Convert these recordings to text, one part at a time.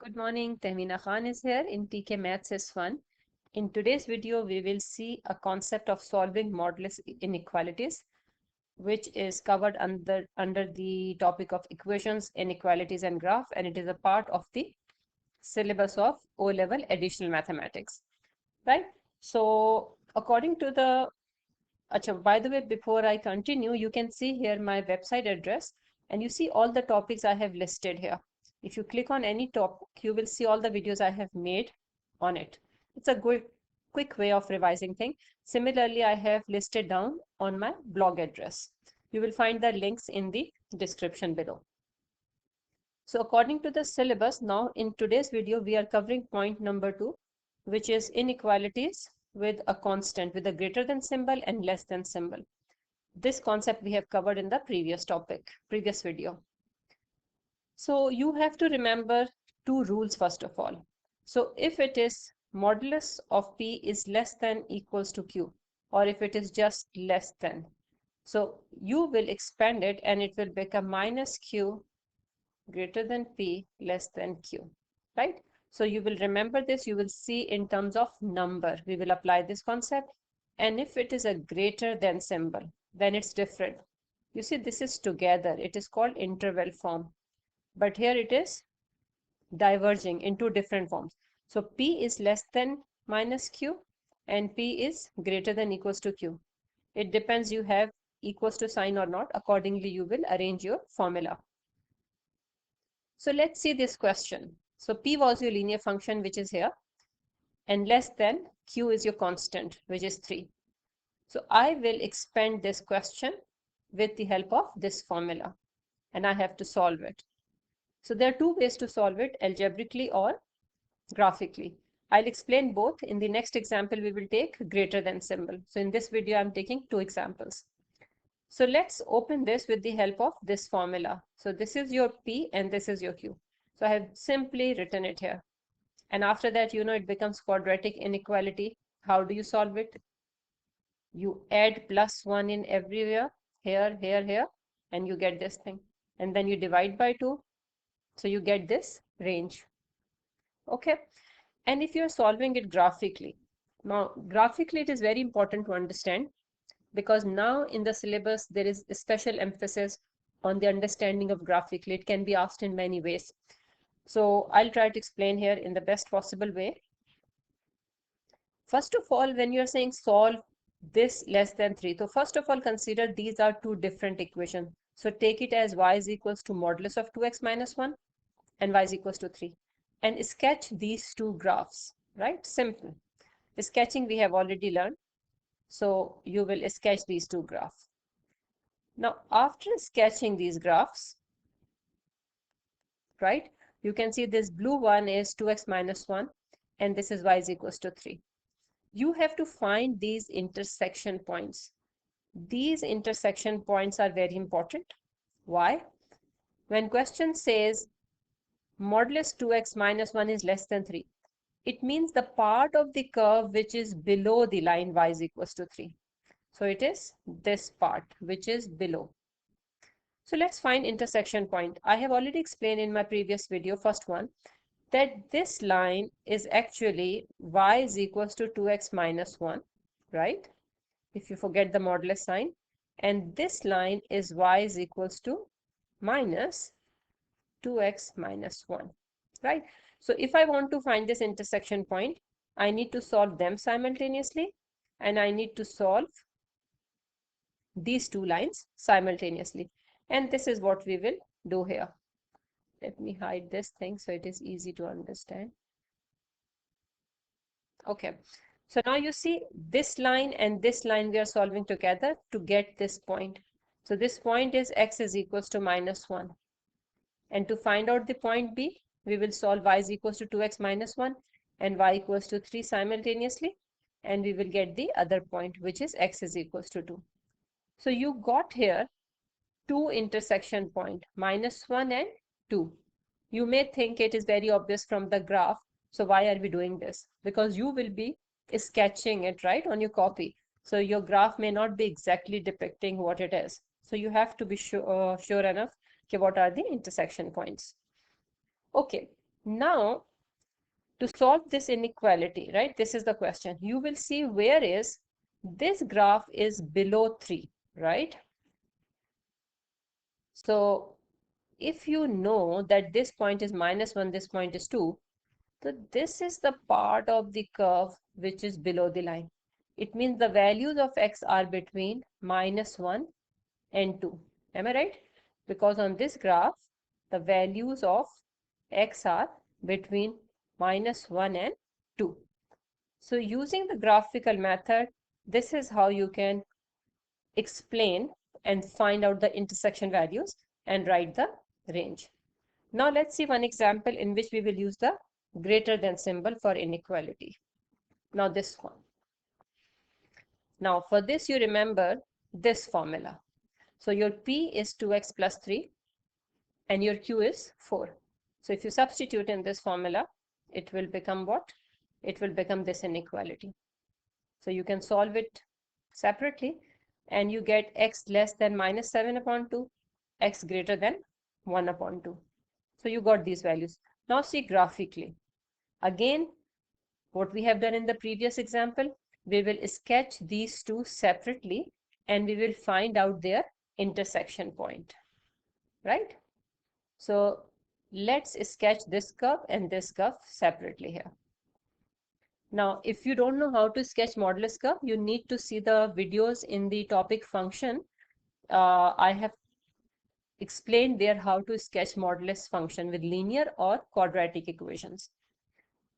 Good morning, Tehmina Khan is here in TKMaths is Fun. In today's video, we will see a concept of solving modulus inequalities, which is covered under the topic of equations, inequalities, and graph, and it is a part of the syllabus of O-level additional mathematics, right? So, according to the, by the way, before I continue, you can see here my website address, and you see all the topics I have listed here. If you click on any topic, you will see all the videos I have made on it. It's a good, quick way of revising things. Similarly, I have listed down on my blog address. You will find the links in the description below. So according to the syllabus, now in today's video, we are covering point number 2, which is inequalities with a constant, with a greater than symbol and less than symbol. This concept we have covered in the previous video. So you have to remember two rules first of all. So if it is modulus of P is less than equals to Q, or if it is just less than, so you will expand it and it will become minus Q greater than P less than Q, right? So you will remember this, you will see in terms of number, we will apply this concept. And if it is a greater than symbol, then it's different. You see, this is together, it is called interval form. But here it is diverging into different forms. So P is less than minus Q and P is greater than equals to Q. It depends you have equals to sign or not. Accordingly, you will arrange your formula. So let's see this question. So P was your linear function, which is here, and less than Q is your constant, which is 3. So I will expand this question with the help of this formula, and I have to solve it. So there are two ways to solve it, algebraically or graphically. I'll explain both. In the next example, we will take greater than symbol. So in this video, I'm taking two examples. So let's open this with the help of this formula. So this is your P and this is your Q. So I have simply written it here. And after that, you know, it becomes quadratic inequality. How do you solve it? You add +1 in everywhere, here, here, here, and you get this thing. And then you divide by 2. So you get this range. Okay. And if you're solving it graphically, now graphically it is very important to understand, because now in the syllabus there is a special emphasis on the understanding of graphically. It can be asked in many ways. So I'll try to explain here in the best possible way. First of all, when you're saying solve this less than 3, so first of all consider these are two different equations. So take it as y is equals to modulus of 2x minus 1 and y is equals to 3. And sketch these two graphs, right? Simple. Sketching we have already learned. So you will sketch these two graphs. Now, after sketching these graphs, right, you can see this blue one is 2x minus 1 and this is y is equals to 3. You have to find these intersection points. These intersection points are very important. Why? When question says modulus 2x minus 1 is less than 3, it means the part of the curve which is below the line y is equals to 3. So it is this part which is below. So let's find intersection point. I have already explained in my previous video, first one, that this line is actually y is equals to 2x minus 1, right? If you forget the modulus sign. And this line is y is equals to minus 2x minus 1, right? So if I want to find this intersection point, I need to solve them simultaneously, and I need to solve these two lines simultaneously. And this is what we will do here. Let me hide this thing so it is easy to understand. Okay, so now you see this line and this line we are solving together to get this point. So this point is x is equals to minus 1. And to find out the point B, we will solve y is equals to 2x minus 1 and y equals to 3 simultaneously. And we will get the other point, which is x is equals to 2. So you got here two intersection point, minus 1 and 2. You may think it is very obvious from the graph. So why are we doing this? Because you will be sketching it, right, on your copy. So your graph may not be exactly depicting what it is. So you have to be sure enough, okay, what are the intersection points? Okay, Now, to solve this inequality, right? This is the question. You will see where is this graph is below 3, right? So if you know that this point is -1, this point is 2, so this is the part of the curve which is below the line. It means the values of x are between -1 and 2. Am I right? Because on this graph, the values of x are between -1 and 2. So using the graphical method, this is how you can explain and find out the intersection values and write the range. Now let's see one example in which we will use the greater than symbol for inequality. Now this one. Now for this you remember this formula. So your P is 2x plus 3 and your Q is 4. So if you substitute in this formula, it will become what? It will become this inequality. So you can solve it separately and you get x less than -7 upon 2, x greater than 1 upon 2. So you got these values. Now see graphically. Again, what we have done in the previous example, we will sketch these two separately and we will find out their intersection point, right? So let's sketch this curve and this curve separately here. Now, if you don't know how to sketch modulus curve, you need to see the videos in the topic function. I have explained there how to sketch modulus function with linear or quadratic equations.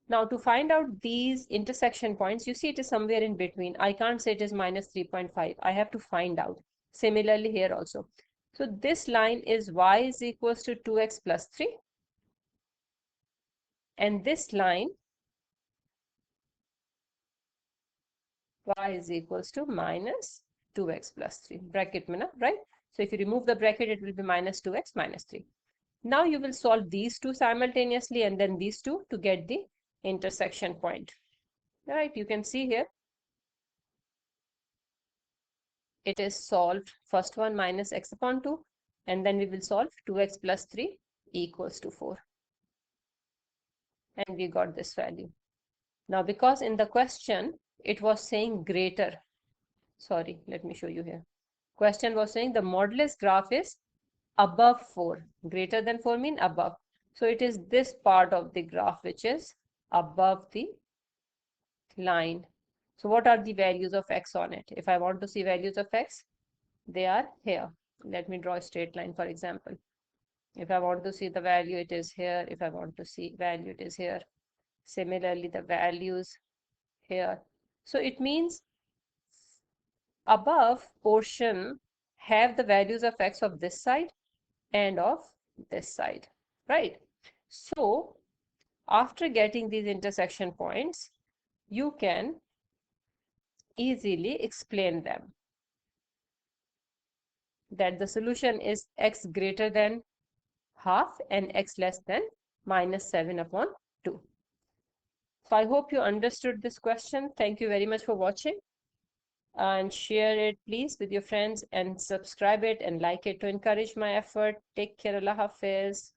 Now, to find out these intersection points, you see it is somewhere in between. I can't say it is -3.5. I have to find out. Similarly here also. So this line is y is equals to 2x plus 3. And this line y is equals to minus 2x plus 3. Bracket mein na, right? So if you remove the bracket, it will be minus 2x minus 3. Now you will solve these two simultaneously and then these two to get the intersection point. Right? You can see here. It is solved. First one minus x upon 2. And then we will solve 2x plus 3 equals to 4. And we got this value. Now because in the question, it was saying greater. Sorry, let me show you here. Question was saying the modulus graph is above 4. Greater than 4 mean above. So it is this part of the graph which is above the line. So what are the values of x on it? If I want to see values of x, they are here. Let me draw a straight line, for example. If I want to see the value, it is here. If I want to see value, it is here. Similarly, the values here. So it means above portion have the values of x of this side and of this side, right? So after getting these intersection points, you can easily explain them. That the solution is x greater than half and x less than -7 upon 2. So I hope you understood this question. Thank you very much for watching. And share it please with your friends and subscribe it and like it to encourage my effort. Take care. Allah Hafiz.